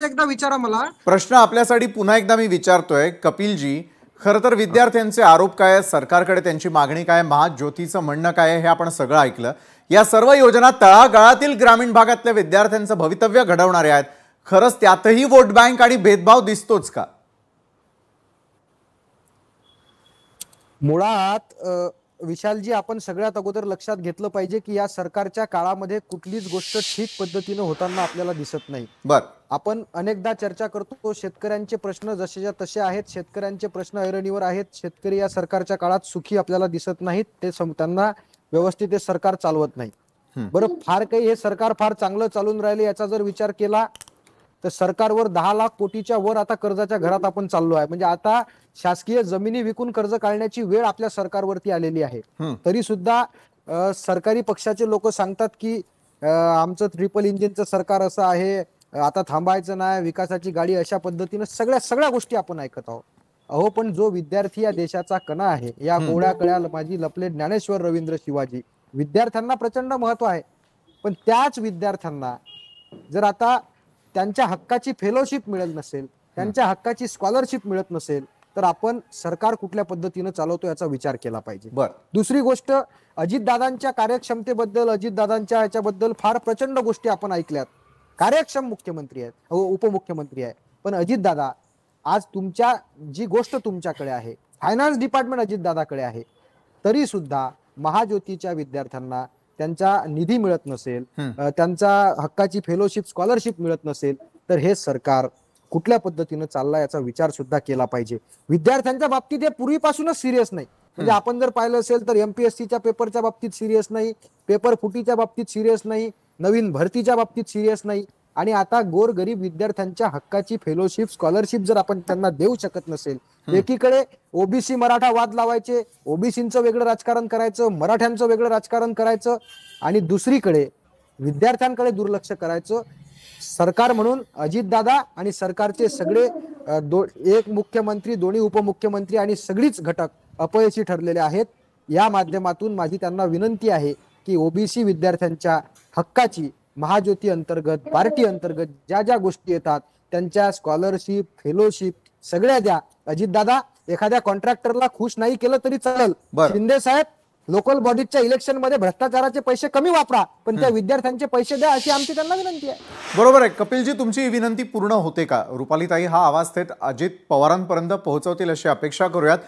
एकदा विचारा मला। प्रश्न आपल्यासाठी पुन्हा एकदा मी विचारतोय कपिलजी, खरं तर विद्यार्थ्यांचे आरोप काय आहेत, सरकारकडे त्यांची मागणी काय, महाज्योतीचं म्हणणं काय आहे हे आपण सगळं ऐकलं। या सर्व योजना तळागाळातील ग्रामीण भागातल्या विद्यार्थ्यांचं भवितव्य घडवणाऱ्या आहेत। खरंच त्यातही वोट बँक आणि भेदभाव दिसतोच का? मुळात विशालजी, आपण सगळ्यात अगोदर लक्षात घेतलं पाहिजे की या सरकारच्या काळामध्ये कुठलीच गोष्ट ठीक पद्धतीने होताना आपल्याला दिसत नाही। आपण अनेकदा चर्चा करतो, शेतकऱ्यांचे प्रश्न जसेच्या तसे आहेत, शेतकऱ्यांचे प्रश्न ऐरणीवर आहेत, शेतकरी या सरकारच्या काळात सुखी आपल्याला दिसत नाहीत, ते त्यांना व्यवस्थित हे सरकार चालवत नाही। बरं, फार काही हे सरकार फार चांगलं चालून राहिले याचा जर विचार केला तर सरकारवर 10 लाख कोटीच्या वर आता कर्जाच्या घरात आपण चाललो आहे। म्हणजे आता शासकीय जमिनी विकून कर्ज काढण्याची वेळ आपल्या सरकारवरती आलेली आहे। तरी सुद्धा सरकारी पक्षाचे लोक सांगतात की आमचं ट्रिपल इंजिनचं सरकार असं आहे, आता थांबायचं नाही, विकासाची गाडी, अशा पद्धतीने सगळ्या गोष्टी आपण ऐकत आहोत। अहो, पण जो विद्यार्थी या देशाचा कणा आहे, या गोड्या कळ्या माझी लपले ज्ञानेश्वर रवींद्र शिवाजी, विद्यार्थ्यांना प्रचंड महत्व आहे। पण त्याच विद्यार्थ्यांना जर आता त्यांच्या हक्काची फेलोशिप मिळत नसेल, त्यांच्या हक्काची स्कॉलरशिप मिळत नसेल, तर आपण सरकार कुठल्या पद्धतीने चालवतो याचा विचार केला पाहिजे। दुसरी गोष्ट, अजितदादांच्या कार्यक्षमतेबद्दल, अजितदादांच्या ह्याच्याबद्दल फार प्रचंड गोष्टी आपण ऐकल्यात। कार्यक्षम मुख्यमंत्री आहेत, उपमुख्यमंत्री आहे, पण अजितदादा आज तुमच्या जी गोष्ट तुमच्याकडे आहे, फायनान्स डिपार्टमेंट अजितदादाकडे आहे, तरी सुद्धा महाज्योतीच्या विद्यार्थ्यांना त्यांचा निधी मिळत नसेल, त्यांचा हक्काची फेलोशिप स्कॉलरशिप मिळत नसेल, तर हे सरकार कुठल्या पद्धतीने चालला याचा विचार सुद्धा केला पाहिजे। विद्यार्थ्यांच्या बाबतीत हे पूर्वीपासूनच सिरियस नाही। म्हणजे आपण जर पाहिलं असेल तर एमपीएससीच्या पेपरच्या बाबतीत सिरियस नाही, पेपर फुटीच्या बाबतीत सिरियस नाही, नवीन भरतीच्या बाबतीत सिरियस नाही, आणि आता गोरगरीब विद्यार्थ्यांच्या हक्काची फेलोशिप स्कॉलरशिप जर आपण त्यांना देऊ शकत नसेल, एकीकडे ओबीसी मराठा वाद लावायचे, ओबीसींचं वेगळं राजकारण करायचं, मराठ्यांचं वेगळं राजकारण करायचं, आणि दुसरीकडे विद्यार्थ्यांकडे दुर्लक्ष करायचं। सरकार म्हणून अजितदादा आणि सरकारचे सगळे एक मुख्यमंत्री, दोन्ही उपमुख्यमंत्री आणि सगळीच घटक अपयशी ठरलेले आहेत। या माध्यमातून माझी त्यांना विनंती आहे की ओबीसी विद्यार्थ्यांच्या हक्काची महाज्योती अंतर्गत, पार्टी अंतर्गत ज्या ज्या गोष्टी येतात त्यांच्या स्कॉलरशिप, फेलोशिप सगळ्या द्या। अजितदादा, एखाद्या कॉन्ट्रॅक्टरला खुश नाही केलं तरी चालेल, शिंदे साहेब लोकल बॉडीच्या इलेक्शन मध्ये भ्रष्टाचाराचे पैसे कमी वापरा, पण त्या विद्यार्थ्यांचे पैसे द्या, अशी आमची त्यांना विनंती आहे। बरोबर आहे कपिलजी, तुमची ही विनंती पूर्ण होते का? रुपालीताई हा आवाज थेट अजित पवारांपर्यंत पोहोचवतील अशी अपेक्षा करूयात।